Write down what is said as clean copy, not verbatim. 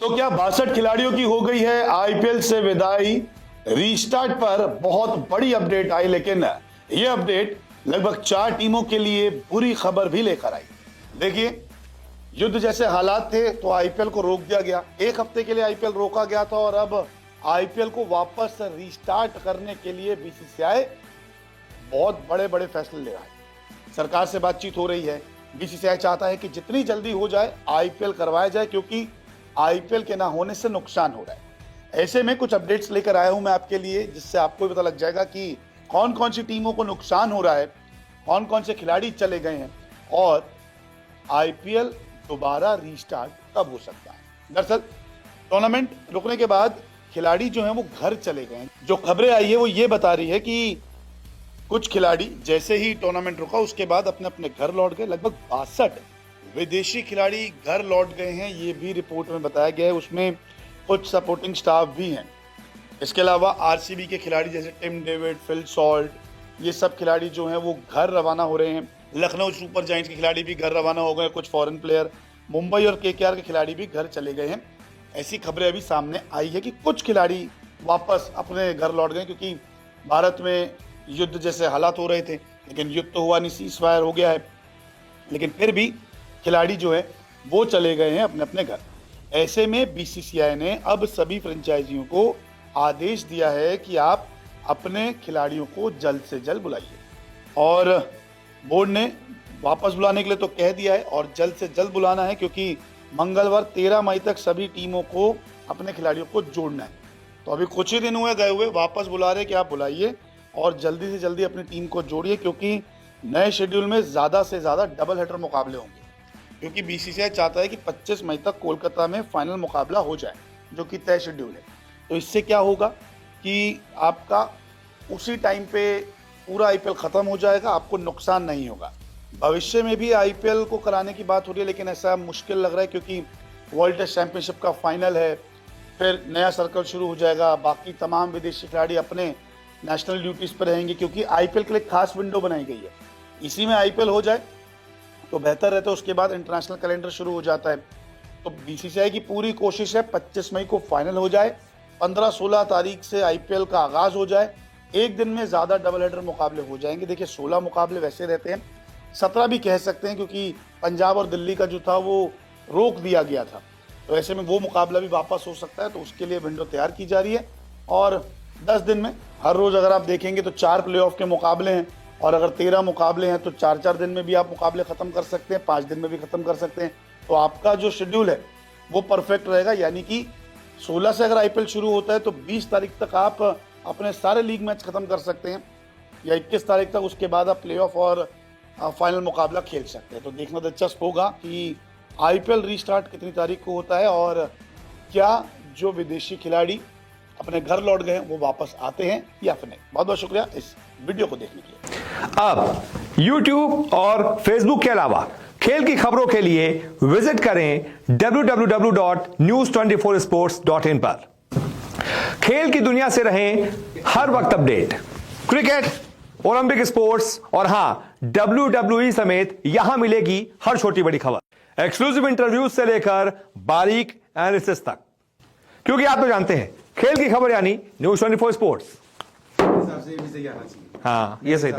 तो क्या 62 खिलाड़ियों की हो गई है आईपीएल से विदाई। रीस्टार्ट पर बहुत बड़ी अपडेट आई, लेकिन यह अपडेट लगभग 4 टीमों के लिए बुरी खबर भी लेकर आई। देखिए, युद्ध जैसे हालात थे तो आईपीएल को रोक दिया गया, 1 हफ्ते के लिए आईपीएल रोका गया था और अब आईपीएल को वापस रीस्टार्ट करने के लिए बीसीसीआई बहुत बड़े बड़े फैसले ले रहा है। सरकार से बातचीत हो रही है। बीसीसीआई चाहता है कि जितनी जल्दी हो जाए आईपीएल करवाया जाए, क्योंकि आईपीएल के ना होने से नुकसान हो रहा है। ऐसे में कुछ अपडेट्स लेकर आया हूं मैं आपके लिए, जिससे आपको भी पता लग जाएगा कि कौन कौन सी टीमों को नुकसान हो रहा है, कौन कौन से खिलाड़ी चले गए हैं और आईपीएल दोबारा रीस्टार्ट कब हो सकता है। दरअसल टूर्नामेंट रुकने के बाद खिलाड़ी जो हैं वो घर चले गए हैं। जो खबरें आई है वो ये बता रही है कि कुछ खिलाड़ी जैसे ही टूर्नामेंट रुका उसके बाद अपने अपने घर लौट गए। लगभग 62 विदेशी खिलाड़ी घर लौट गए हैं, ये भी रिपोर्ट में बताया गया है। उसमें कुछ सपोर्टिंग स्टाफ भी हैं। इसके अलावा आरसीबी के खिलाड़ी जैसे टिम डेविड, फिल सॉल्ट, ये सब खिलाड़ी जो हैं वो घर रवाना हो रहे हैं। लखनऊ सुपर जायंट्स के खिलाड़ी भी घर रवाना हो गए। कुछ फॉरेन प्लेयर, मुंबई और केकेआर के खिलाड़ी भी घर चले गए हैं। ऐसी खबरें अभी सामने आई है कि कुछ खिलाड़ी वापस अपने घर लौट गए, क्योंकि भारत में युद्ध जैसे हालात हो रहे थे, लेकिन युद्ध तो हुआ नहीं, सीज फायर हो गया है, लेकिन फिर भी खिलाड़ी जो है वो चले गए हैं अपने अपने घर। ऐसे में बीसीसीआई ने अब सभी फ्रेंचाइजियों को आदेश दिया है कि आप अपने खिलाड़ियों को जल्द से जल्द बुलाइए, और बोर्ड ने वापस बुलाने के लिए तो कह दिया है और जल्द से जल्द बुलाना है, क्योंकि मंगलवार 13 मई तक सभी टीमों को अपने खिलाड़ियों को जोड़ना है। तो अभी कुछ ही दिन हुए गए हुए, वापस बुला रहे कि आप बुलाइए और जल्दी से जल्दी अपनी टीम को जोड़िए, क्योंकि नए शेड्यूल में ज़्यादा से ज़्यादा डबल हेडर मुकाबले होंगे। क्योंकि बीसीसीआई चाहता है कि 25 मई तक कोलकाता में फाइनल मुकाबला हो जाए, जो कि तय शेड्यूल है। तो इससे क्या होगा कि आपका उसी टाइम पे पूरा आईपीएल ख़त्म हो जाएगा, आपको नुकसान नहीं होगा। भविष्य में भी आईपीएल को कराने की बात हो रही है, लेकिन ऐसा मुश्किल लग रहा है, क्योंकि वर्ल्ड टेस्ट चैंपियनशिप का फाइनल है, फिर नया सर्कल शुरू हो जाएगा। बाकी तमाम विदेशी खिलाड़ी अपने नेशनल ड्यूटीज़ पर रहेंगे, क्योंकि आईपीएल के लिए खास विंडो बनाई गई है। इसी में आईपीएल हो जाए तो बेहतर रहता है, उसके बाद इंटरनेशनल कैलेंडर शुरू हो जाता है। तो बीसीसीआई की पूरी कोशिश है 25 मई को फाइनल हो जाए, 15-16 तारीख से आईपीएल का आगाज़ हो जाए। एक दिन में ज़्यादा डबल हेडर मुकाबले हो जाएंगे। देखिए, 16 मुकाबले वैसे रहते हैं, 17 भी कह सकते हैं, क्योंकि पंजाब और दिल्ली का जो था वो रोक दिया गया था। तो ऐसे में वो मुकाबला भी वापस हो सकता है, तो उसके लिए विंडो तैयार की जा रही है। और 10 दिन में हर रोज़ अगर आप देखेंगे तो 4 प्लेऑफ के मुकाबले हैं, और अगर 13 मुकाबले हैं तो 4-4 दिन में भी आप मुकाबले ख़त्म कर सकते हैं, 5 दिन में भी ख़त्म कर सकते हैं। तो आपका जो शेड्यूल है वो परफेक्ट रहेगा। यानी कि 16 से अगर आईपीएल शुरू होता है तो 20 तारीख तक आप अपने सारे लीग मैच ख़त्म कर सकते हैं, या 21 तारीख तक। उसके बाद आप प्लेऑफ और फाइनल मुकाबला खेल सकते हैं। तो देखना दिलचस्प होगा कि आईपीएल रीस्टार्ट कितनी तारीख को होता है, और क्या जो विदेशी खिलाड़ी अपने घर लौट गए वो वापस आते हैं या फिर नहीं। बहुत बहुत शुक्रिया इस वीडियो को देखने के लिए। अब YouTube और Facebook के अलावा खेल की खबरों के लिए विजिट करें www.news24sports.in पर। खेल की दुनिया से रहें हर वक्त अपडेट। क्रिकेट, ओलंपिक स्पोर्ट्स और हां, WWE समेत यहां मिलेगी हर छोटी बड़ी खबर, एक्सक्लूसिव इंटरव्यूज से लेकर बारीक एनालिसिस तक। क्योंकि आप तो जानते हैं, खेल की खबर यानी न्यूज़ 24 स्पोर्ट्स। हाँ, ये सही था।